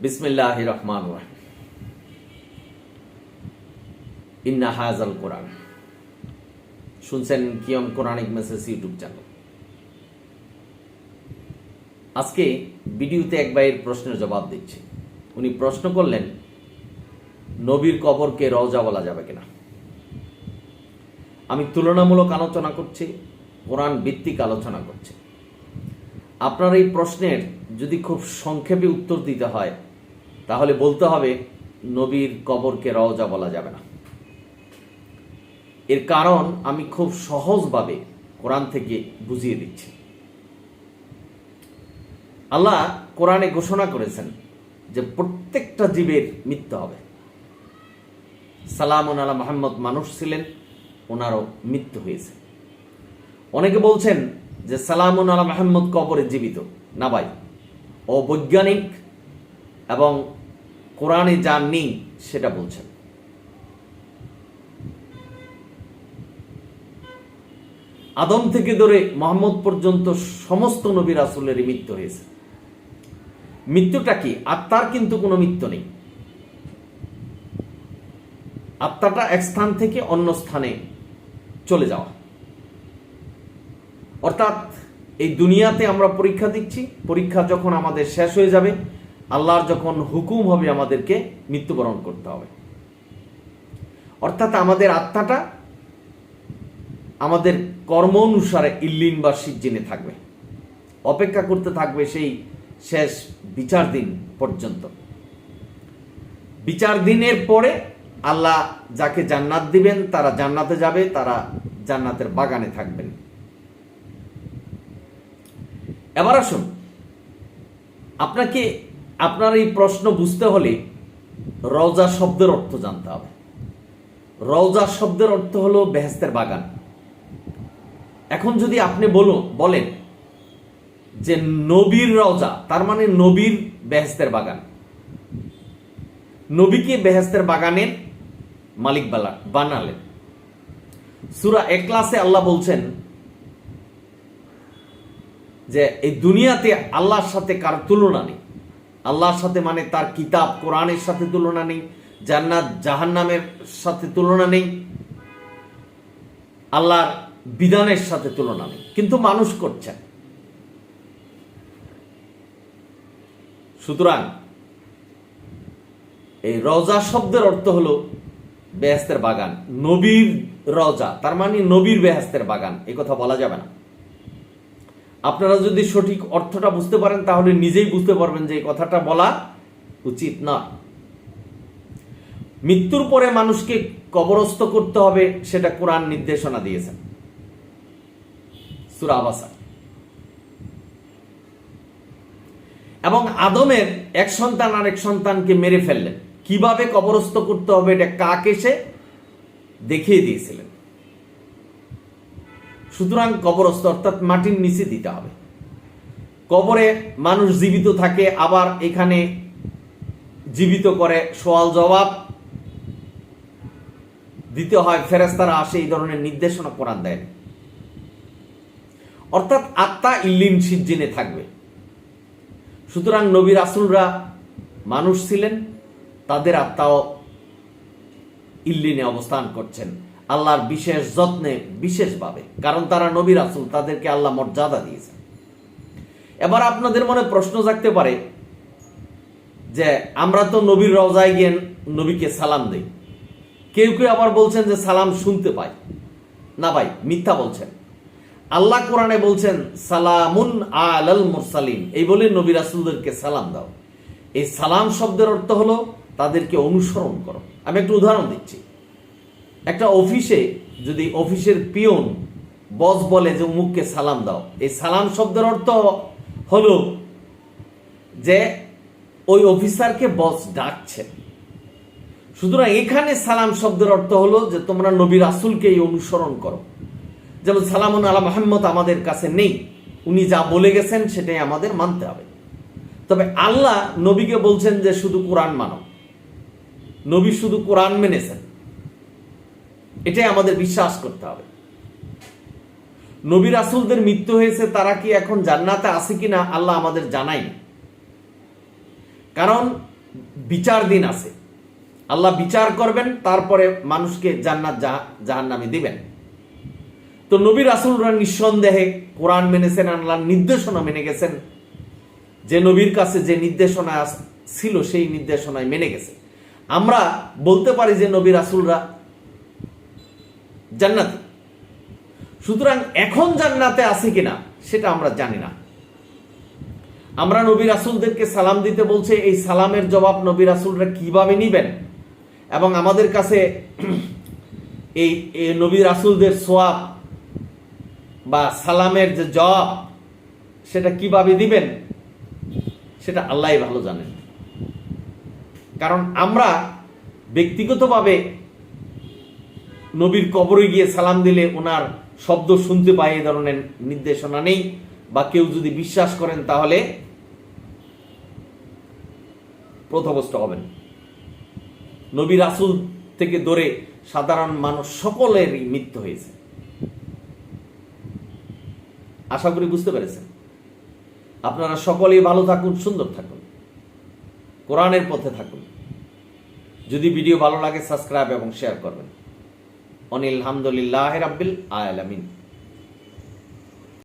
বিসমিল্লাহির রহমানির রহিম। ইন্না হাযাল কোরআন। শুনছেন কিয়ম কোরআনিক মেসেজ ইউটিউব চ্যানেল। আজকে ভিডিওতে এক ভাইয়ের প্রশ্নের জবাব দিচ্ছি। উনি প্রশ্ন করলেন, নবীর কবরকে রওজা বলা যাবে কিনা। আমি তুলনামূলক আলোচনা করছি, কোরআন ভিত্তিক আলোচনা করছি। আপনার এই প্রশ্নের যদি খুব সংক্ষেপে উত্তর দিতে হয় তাহলে বলতে হবে নবীর কবরকে রওজা বলা যাবে না। এর কারণ আমি খুব সহজভাবে কোরআন থেকে বুঝিয়ে দিচ্ছি। আল্লাহ কোরআনে ঘোষণা করেছেন যে প্রত্যেকটা জীবের মৃত্যু হবে। সালামুন আলা মুহাম্মদ মানুষ ছিলেন, ওনারও মৃত্যু হয়েছে। অনেকে বলছেন যে সালামুন আলা মুহাম্মদ কবরে জীবিত। না ভাই, অবৈজ্ঞানিক এবং কোরআনে যা নেই সেটা বলছেন। আদম থেকে ধরে মুহাম্মদ পর্যন্ত সমস্ত নবী রাসূলের মৃত্যু হয়েছে। মৃত্যুটা কি? আত্মার কিন্তু কোনো মৃত্যু নেই। আত্মাটা এক স্থান থেকে অন্য স্থানে চলে যাওয়া। অর্থাৎ এই দুনিয়াতে আমরা পরীক্ষা দিচ্ছি, পরীক্ষা যখন আমাদের শেষ হয়ে যাবে, আল্লাহর যখন হুকুম হবে আমাদেরকে মৃত্যুবরণ করতে হবে। অর্থাৎ আমাদের আত্মাটা আমাদের কর্ম অনুসারে ইল্লিন বা সিজ্জিনে থাকবে, অপেক্ষা করতে থাকবে সেই শেষ বিচার দিন পর্যন্ত। বিচার দিনের পরে আল্লাহ যাকে জান্নাত দিবেন তারা জান্নাতে যাবে, তারা জান্নাতের বাগানে থাকবেন। এবার আসুন, আপনাকে আপনার এই প্রশ্ন বুঝতে হলে রওজা শব্দের অর্থ জানতে হবে। রওজা শব্দের অর্থ হলো বেহেশতের বাগান। এখন যদি আপনি বলেন যে নবীর রওজা, তার মানে নবীর বেহেশতের বাগান, নবীকে বেহেশতের বাগানের মালিক বানালেন। সূরা ইখলাসে আল্লাহ বলছেন যে এই দুনিয়াতে আল্লাহর সাথে কার তুলনা নেই। আল্লাহর সাথে মানে তার কিতাব কোরআনের সাথে তুলনা নেই, জান্নাত জাহান্নামের সাথে তুলনা নেই, আল্লাহর বিধানের সাথে তুলনা নেই, কিন্তু মানুষ করছেন। সুতরাং এই রওজা শব্দের অর্থ হলো বেহেশতের বাগান। নবীর রওজা তার মানে নবীর বেহেশতের বাগান, এই কথা বলা যাবে না। আপনারা যদি সঠিক অর্থটা বুঝতে পারেন তাহলে নিজেই বুঝতে পারবেন যে এই কথাটা বলা উচিত না। মৃত্যুর পরে মানুষকে কবরস্থ করতে হবে, সেটা কোরআন নির্দেশনা দিয়েছেন সূরা আবাসা। এবং আদমের এক সন্তান আরেক সন্তানকে মেরে ফেললেন, কিভাবে কবরস্থ করতে হবে এটা কাক এসে দেখিয়ে দিয়েছিলেন। সুতরাং কবরস্থ অর্থাৎ মাটির নিচে দিতে হবে। কবরে মানুষ জীবিত থাকে, আবার এখানে জীবিত করে সওয়াল জবাব দিতে হয়, ফেরেশতারা আসে, এই ধরনের নির্দেশনা কোরআন দেয়। অর্থাৎ আত্মা ইল্লিন সিজ্জিনে থাকবে। সুতরাং নবী রাসূলরা মানুষ ছিলেন, তাদের আত্মাও ইল্লিনে অবস্থান করছেন আল্লাহর বিশেষ যত্নে, বিশেষভাবে, কারণ তারা নবী রাসূল, তাদেরকে আল্লাহ মর্যাদা দিয়েছেন। এবার আপনাদের মনে প্রশ্ন জাগতে পারে যে আমরা তো নবীর রওজায় গিয়ে নবীকে সালাম দেই। কেউ কেউ আবার বলছেন যে সালাম শুনতে পাই না। ভাই, মিথ্যা বলছেন। আল্লাহ কোরআনে বলছেন সালামুন আলাল মুরসালিন, এই বলে নবী রাসূলদেরকে সালাম দাও। এই সালাম শব্দের অর্থ হলো তাদেরকে অনুসরণ করো। আমি একটা উদাহরণ দিচ্ছি। একটা অফিসে যদি অফিসের পিয়ন বস বলে যে অমুককে সালাম দাও, এই সালাম শব্দের অর্থ হলো যে ওই অফিসারকে বস ডাকছে। সুতরাং এখানে সালাম শব্দের অর্থ হলো যে তোমরা নবী রাসূলকে অনুসরণ করো। যেমন সালামুন আলা মুহাম্মদ আমাদের কাছে নেই, উনি যা বলে গেছেন সেটাই আমাদের মানতে হবে। তবে আল্লাহ নবীকে বলছেন যে শুধু কোরআন মানো। নবী শুধু কোরআন মেনেছেন, এটাই আমাদের বিশ্বাস করতে হবে। নবী রাসূলদের মৃত্যু হয়েছে, তারা কি এখন জান্নাতে আছে কিনা আল্লাহ আমাদের জানায়নি। কারণ বিচার দিন আছে, আল্লাহ বিচার করবেন, তারপরে মানুষকে জান্নাত জাহান্নামে দিবেন। তো নবী রাসূলরা নিঃসন্দেহে কোরআন মেনেছেন, আল্লাহর নির্দেশনা মেনে গেছেন। যে নবীর কাছে যে নির্দেশনা ছিল সেই নির্দেশনায় মেনে গেছে। আমরা বলতে পারি যে নবী রাসূলরা জান্নাতে। সুতরাং এখন জান্নাতে আছে কিনা সেটা আমরা জানি না। আমরা নবী রাসূলদেরকে সালাম দিতে বলছে, এই সালামের জবাব নবী রাসূলরা কিভাবে নিবেন এবং আমাদের কাছে এই নবী রাসূলদের সওয়াব বা সালামের যে জবাব সেটা কিভাবে দিবেন সেটা আল্লাহই ভালো জানেন। কারণ আমরা ব্যক্তিগতভাবে নবীর কবরে গিয়ে সালাম দিলে ওনার শব্দ শুনতে পাই, এই ধরনের নির্দেশনা নেই। বা কেউ যদি বিশ্বাস করেন তাহলে পথভ্রষ্ট হবেন। নবী রাসূল থেকে ধরে সাধারণ মানুষ সকলেরই মৃত্যু হয়েছে। আশা করি বুঝতে পেরেছেন। আপনারা সকলেই ভালো থাকুন, সুন্দর থাকুন, কোরআনের পথে থাকুন। যদি ভিডিও ভালো লাগে সাবস্ক্রাইব এবং শেয়ার করবেন। অনিল হামদুলিল্লাহ রাব্বিল আলামিন।